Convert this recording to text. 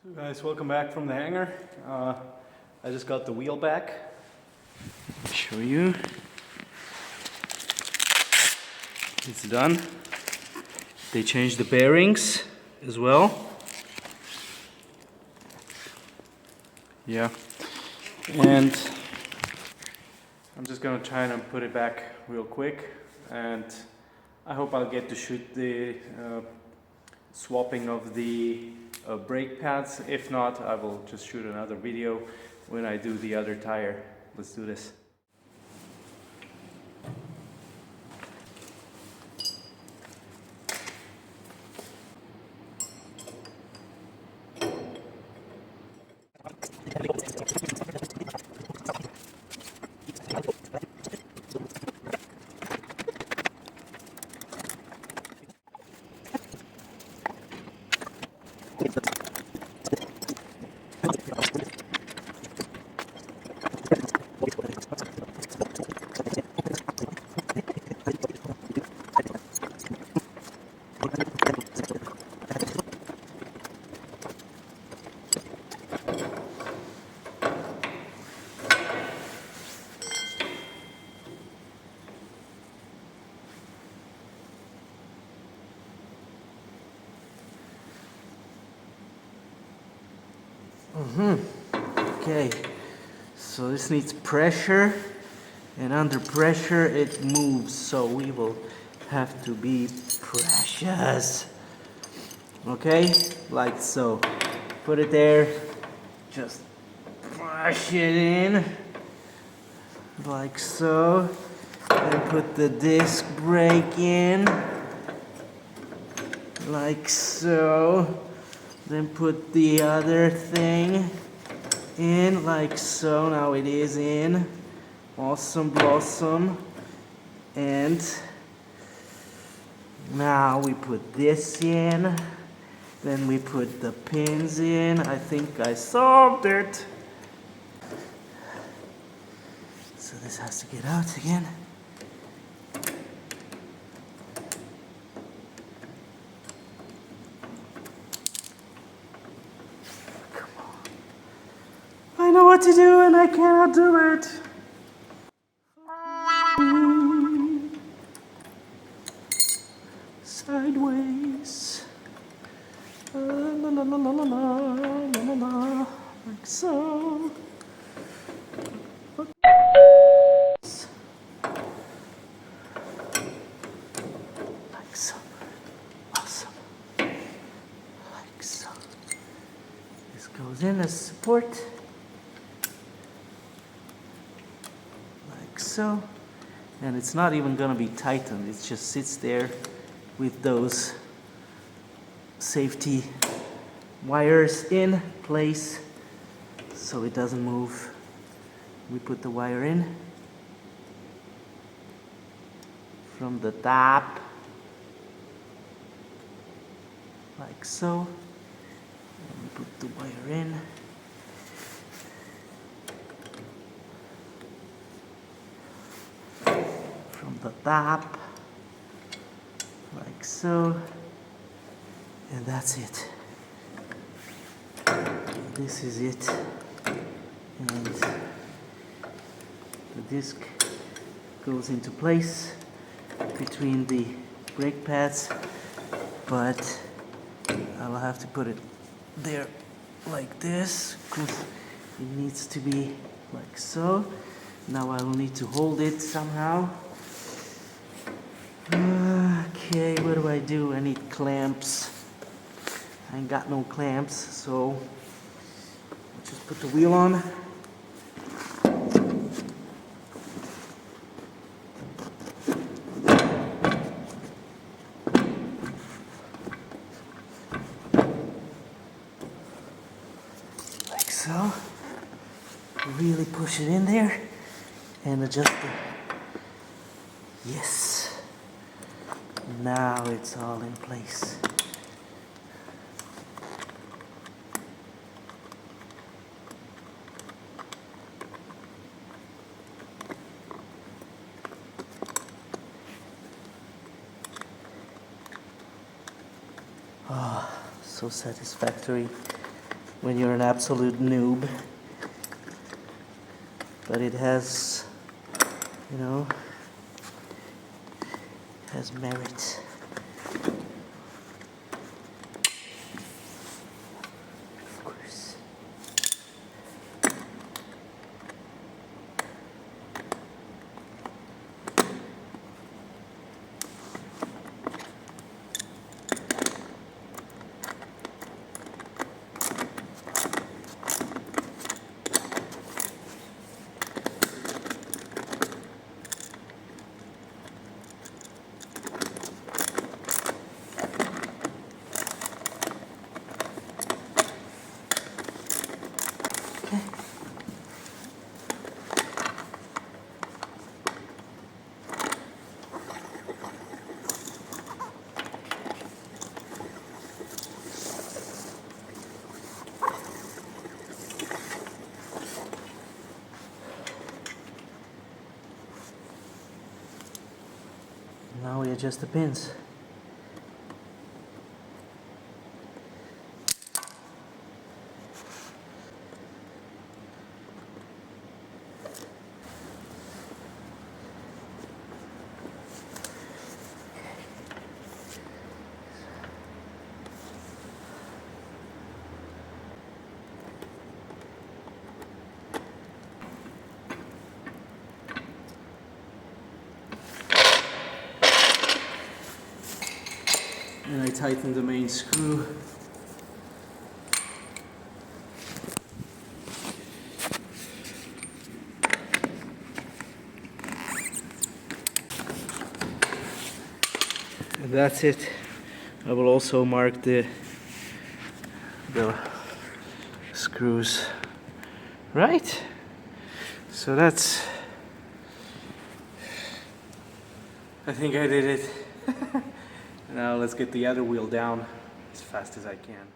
So guys, welcome back from the hangar. I just got the wheel back. I'll show you. It's done. They changed the bearings as well. Yeah. And I'm just gonna try and put it back real quick, and I hope I'll get to shoot the swapping of the brake pads. If not, I will just shoot another video when I do the other tire. Let's do this. Okay, so this needs pressure, and under pressure it moves, so we will have to be precious. Okay, like so. Put it there, just push it in, like so. Then put the disc brake in, like so. Then put the other thing in, like so. Now it is in. Awesome blossom. And now we put this in. Then we put the pins in. I think I solved it. So this has to get out again. I know what to do and I cannot do it. Sideways. La la la la la la la la, like so. Like so. Awesome. Like so. This goes in as support. Like so. And it's not even gonna be tightened, it just sits there with those safety wires in place so it doesn't move. We put the wire in from the top, like so. And we put the wire in. From the top, like so, and that's it. This is it, and the disc goes into place between the brake pads, but I'll have to put it there like this because it needs to be like so. Now I will need to hold it somehow. Okay, what do? I need clamps. I ain't got no clamps, so I'll just put the wheel on. Like so. Really push it in there and adjust it. Yes. Now it's all in place. Ah, so satisfactory. when you're an absolute noob. But it has, you know, has merit. Of course. Now we adjust the pins. And I tighten the main screw. And that's it. I will also mark the screws. Right? So that's... I think I did it. Now let's get the other wheel down as fast as I can.